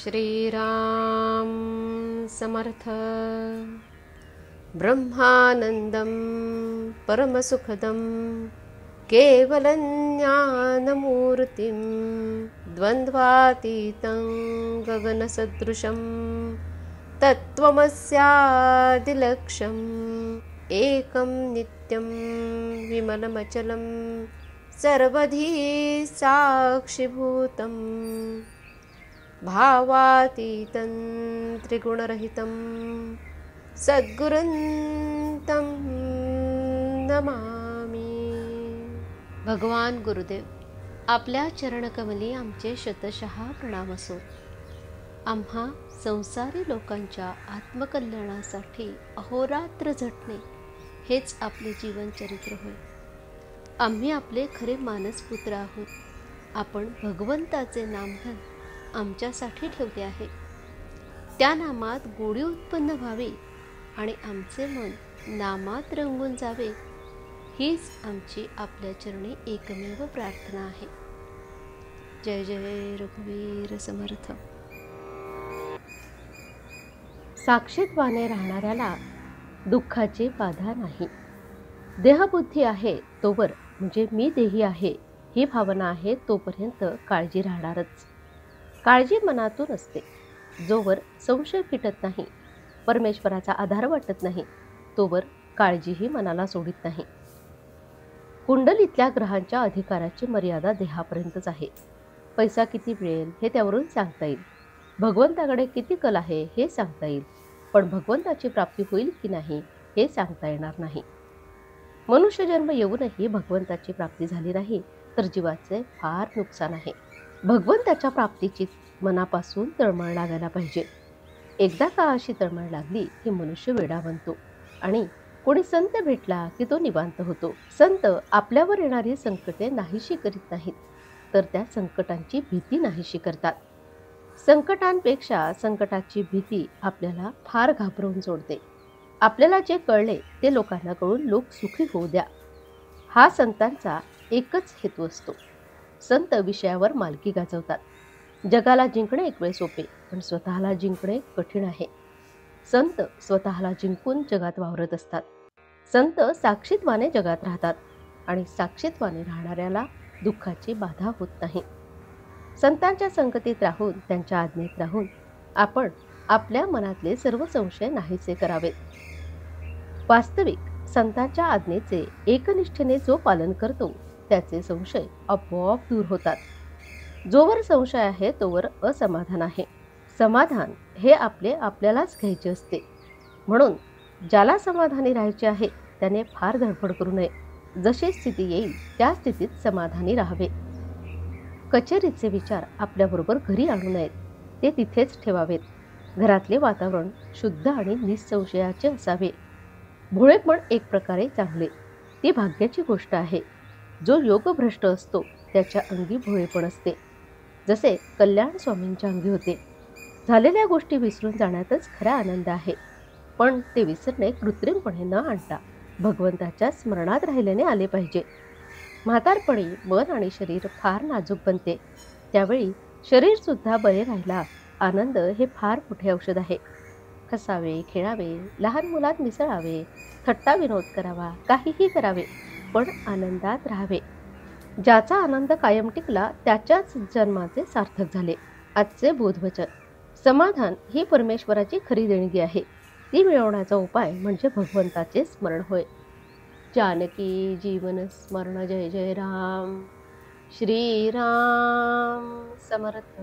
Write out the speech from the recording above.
श्रीराम समर्थ। ब्रह्मानंदं परमसुखदं केवलं ज्ञानमूर्तिं द्वन्द्वातीतं गगनसदृशं तत्त्वमस्यादिलक्ष्यम् एकं नित्यं विमलमचलं सर्वधी साक्षिभूतं भावातीतं त्रिगुणरहितं सद्गुरुं तं नमामि। भगवान गुरुदेव, आपल्या चरणकमली आमचे शतशः प्रणाम असो। आम्हा संसारी लोकांच्या आत्मकल्याणासाठी अहोरात्र झटणे हेच आपले जीवनचरित्र होय। आम्ही आपले खरे मानसपुत्र आहोत। आपण भगवंताचे नामधन आमच्यासाठी ठेवले आहे। त्या नामात गोडी उत्पन्न व्हावी आणि आमचे मन नामात रंगून जावे, हीच आमची आपल्या चरणी एकमेव प्रार्थना आहे। जय जय रघुवीर समर्थ। साक्षीत्वाने राहणाऱ्याला दुःखाची बाधा नाही। देहबुद्धी आहे तोवर, म्हणजे मी देही आहे ही भावना आहे तोपर्यंत काळजी राहणारच। काळजी मनातून असते। जोवर संशय फिटत नाही, परमेश्वराचा आधार वाटत नाही, तोवर काळजीही मनाला सोडित नाही। कुंडलीतल्या ग्रहांच्या अधिकाराची मर्यादा देहापर्यंतच आहे। पैसा किती मिळेल हे त्यावरून सांगता येईल, भगवंताकडे किती कल आहे हे सांगता येईल, पण भगवंताची प्राप्ती होईल की नाही हे सांगता येणार नाही। मनुष्यजन्म येऊनही भगवंताची प्राप्ती झाली नाही तर जीवाचे फार नुकसान आहे। भगवंताच्या प्राप्तीची मनापासून तळमळ लागायला पाहिजे। एकदा का अशी तळमळ लागली की मनुष्य वेडा बनतो आणि कोणी संत भेटला की तो निवांत होतो। संत आपल्यावर येणारी संकटे नाहीशी करीत नाहीत, तर त्या संकटांची भीती नाहीशी करतात। संकटांपेक्षा संकटाची भीती आपल्याला फार घाबरवून सोडते। आपल्याला जे कळले ते लोकांना कळून लोक सुखी होऊ द्या, हा संतांचा एकच हेतू असतो। संत विषयावर मालकी गाजवतात। जगाला जिंकणे एक वेळ सोपे, पण स्वतःला जिंकणे कठीण आहे। संत स्वतःला जिंकून जगात वावरत असतात। संत साक्षीत्वाने जगात राहतात आणि साक्षीत्वाने राहणाऱ्याला दुःखाची बाधा होत नाही। संतांच्या संगतीत राहून, त्यांच्या आज्ञेत राहून आपण आपल्या मनातले सर्व संशय नाहीसे करावेत। वास्तविक संतांच्या आज्ञेचे एकनिष्ठेने जो पालन करतो त्याचे संशय आपोआप दूर होतात। जोवर संशय आहे तोवर असमाधान आहे। समाधान हे आपल्यालाच घ्यायचे असते। म्हणून ज्याला समाधानी राहायचे आहे त्याने फार धडपड करू नये। जशी स्थिती येईल त्या स्थितीत समाधानी राहावे। कचेरीचे विचार आपल्याबरोबर घरी आणू नयेत, ते तिथेच ठेवावेत। घरातले वातावरण शुद्ध आणि निसंशयाचे असावे। भोळेपण एक प्रकारे चांगले, ती भाग्याची गोष्ट आहे। जो योगभ्रष्ट असतो त्याच्या अंगी भोळेपण असते, जसे कल्याण स्वामींच्या अंगी होते। झालेल्या गोष्टी विसरून जाण्यातच खरा आनंद आहे, पण ते विसरणे कृत्रिमपणे न आणता भगवंताच्या स्मरणात राहिल्याने आले पाहिजे। म्हातारपणी मन आणि शरीर फार नाजूक बनते, त्यावेळी शरीर सुद्धा बरे राहिला आनंद हे फार मोठे औषध आहे। हसावे, खेळावे, लहान मुलात मिसळावे, थट्टा विनोद करावा, काहीही करावे, पण आनंदात राहावे। ज्याचा आनंद कायम टिकला त्याच्याच जन्माचे सार्थक झाले। आजचे बोधवचन: समाधान ही परमेश्वराची खरी देणगी आहे। ती मिळवण्याचा उपाय म्हणजे भगवंताचे स्मरण होय। जानकी जीवन स्मरण। जय जय राम। श्रीराम समर्थ।